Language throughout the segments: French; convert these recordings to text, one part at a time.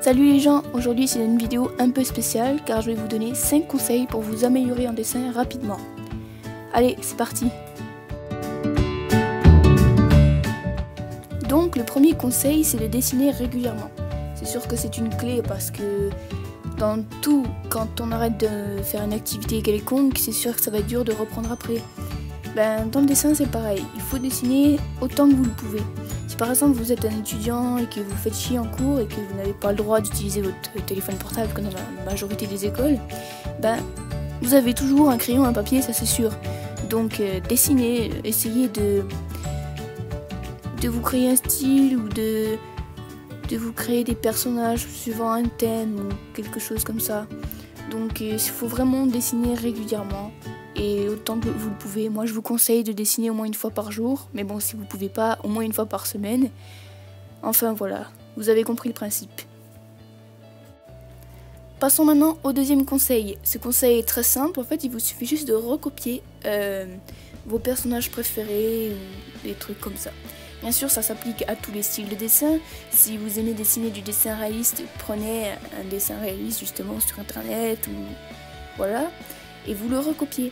Salut les gens, aujourd'hui c'est une vidéo un peu spéciale car je vais vous donner 5 conseils pour vous améliorer en dessin rapidement. Allez, c'est parti. Donc le premier conseil c'est de dessiner régulièrement. C'est sûr que c'est une clé parce que dans tout, quand on arrête de faire une activité quelconque, c'est sûr que ça va être dur de reprendre après. Dans le dessin c'est pareil, il faut dessiner autant que vous le pouvez. Si par exemple vous êtes un étudiant et que vous faites chier en cours et que vous n'avez pas le droit d'utiliser votre téléphone portable comme dans la majorité des écoles, vous avez toujours un crayon, un papier, ça c'est sûr. Donc dessinez, essayez de vous créer un style ou de vous créer des personnages suivant un thème ou quelque chose comme ça. Donc il faut vraiment dessiner régulièrement. Et autant que vous le pouvez, moi je vous conseille de dessiner au moins une fois par jour, mais bon si vous pouvez pas, au moins une fois par semaine. Enfin voilà, vous avez compris le principe. Passons maintenant au deuxième conseil. Ce conseil est très simple, en fait il vous suffit juste de recopier vos personnages préférés ou des trucs comme ça. Bien sûr ça s'applique à tous les styles de dessin. Si vous aimez dessiner du dessin réaliste, prenez un dessin réaliste justement sur internet ou voilà. Et vous le recopiez.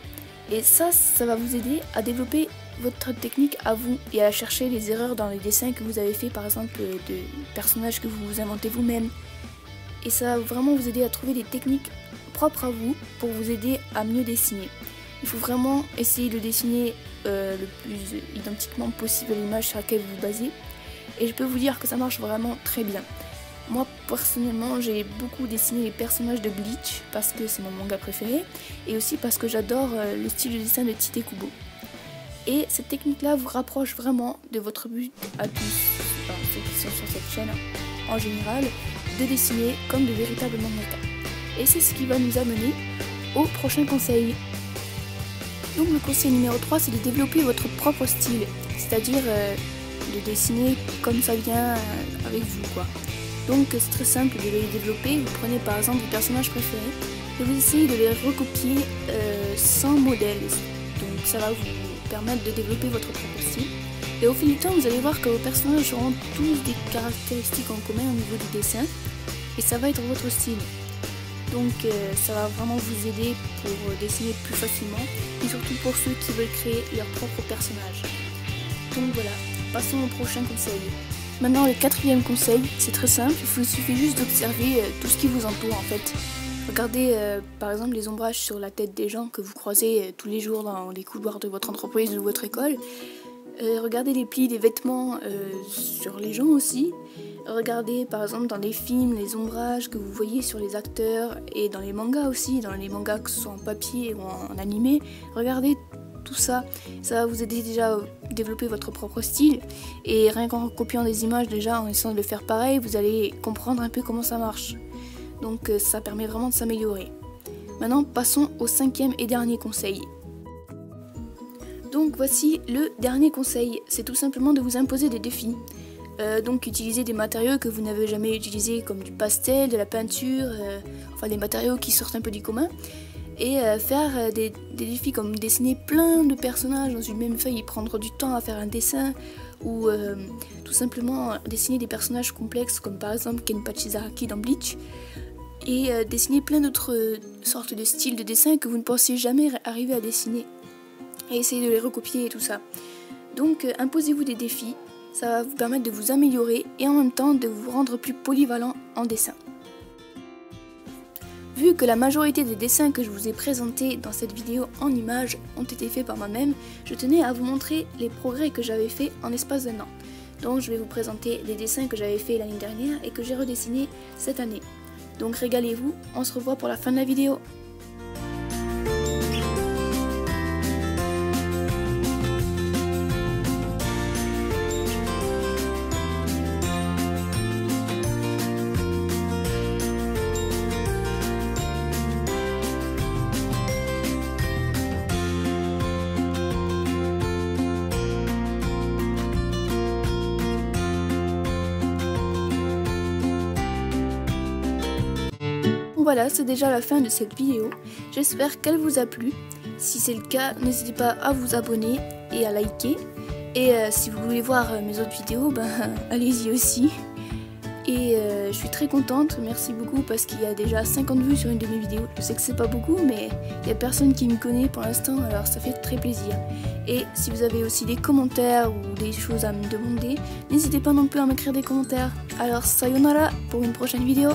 Et ça va vous aider à développer votre technique à vous et à chercher les erreurs dans les dessins que vous avez fait, par exemple de personnages que vous inventez vous-même. Et ça va vraiment vous aider à trouver des techniques propres à vous pour vous aider à mieux dessiner. Il faut vraiment essayer de dessiner le plus identiquement possible à l'image sur laquelle vous vous basez. Et je peux vous dire que ça marche vraiment très bien. Moi personnellement j'ai beaucoup dessiné les personnages de Bleach parce que c'est mon manga préféré et aussi parce que j'adore le style de dessin de Tite Kubo. Et cette technique là vous rapproche vraiment de votre but à tous, enfin ceux qui sont sur cette chaîne en général, de dessiner comme de véritables mangaka. Et c'est ce qui va nous amener au prochain conseil. Donc le conseil numéro 3 c'est de développer votre propre style, c'est-à-dire de dessiner comme ça vient avec vous quoi. Donc c'est très simple de les développer, vous prenez par exemple vos personnages préférés et vous essayez de les recopier sans modèle. Donc ça va vous permettre de développer votre propre style. Et au fil du temps vous allez voir que vos personnages auront tous des caractéristiques en commun au niveau du dessin et ça va être votre style. Donc ça va vraiment vous aider pour dessiner plus facilement et surtout pour ceux qui veulent créer leur propre personnage. Donc voilà, passons au prochain conseil. Maintenant le quatrième conseil, c'est très simple, il vous suffit juste d'observer tout ce qui vous entoure en fait. Regardez par exemple les ombrages sur la tête des gens que vous croisez tous les jours dans les couloirs de votre entreprise ou de votre école. Regardez les plis des vêtements sur les gens aussi. Regardez par exemple dans les films les ombrages que vous voyez sur les acteurs et dans les mangas aussi, dans les mangas que ce soit en papier ou en animé. Regardez tout ça, ça va vous aider déjà à développer votre propre style et rien qu'en copiant des images déjà, en essayant de le faire pareil, vous allez comprendre un peu comment ça marche. Donc ça permet vraiment de s'améliorer. Maintenant passons au cinquième et dernier conseil. Donc voici le dernier conseil, c'est tout simplement de vous imposer des défis. Donc utiliser des matériaux que vous n'avez jamais utilisés comme du pastel, de la peinture, enfin des matériaux qui sortent un peu du commun. Et faire des défis comme dessiner plein de personnages dans une même feuille et prendre du temps à faire un dessin ou tout simplement dessiner des personnages complexes comme par exemple Kenpachi Zaraki dans Bleach et dessiner plein d'autres sortes de styles de dessin que vous ne pensiez jamais arriver à dessiner et essayer de les recopier et tout ça. Donc imposez-vous des défis, ça va vous permettre de vous améliorer et en même temps de vous rendre plus polyvalent en dessin. Vu que la majorité des dessins que je vous ai présentés dans cette vidéo en images ont été faits par moi-même, je tenais à vous montrer les progrès que j'avais faits en l'espace d'un an. Donc je vais vous présenter les dessins que j'avais faits l'année dernière et que j'ai redessinés cette année. Donc régalez-vous, on se revoit pour la fin de la vidéo. Voilà, c'est déjà la fin de cette vidéo. J'espère qu'elle vous a plu. Si c'est le cas, n'hésitez pas à vous abonner et à liker. Et si vous voulez voir mes autres vidéos, allez-y aussi. Et je suis très contente, merci beaucoup parce qu'il y a déjà 50 vues sur une de mes vidéos. Je sais que c'est pas beaucoup, mais il y a personne qui me connaît pour l'instant, alors ça fait très plaisir. Et si vous avez aussi des commentaires ou des choses à me demander, n'hésitez pas non plus à m'écrire des commentaires. Alors sayonara pour une prochaine vidéo.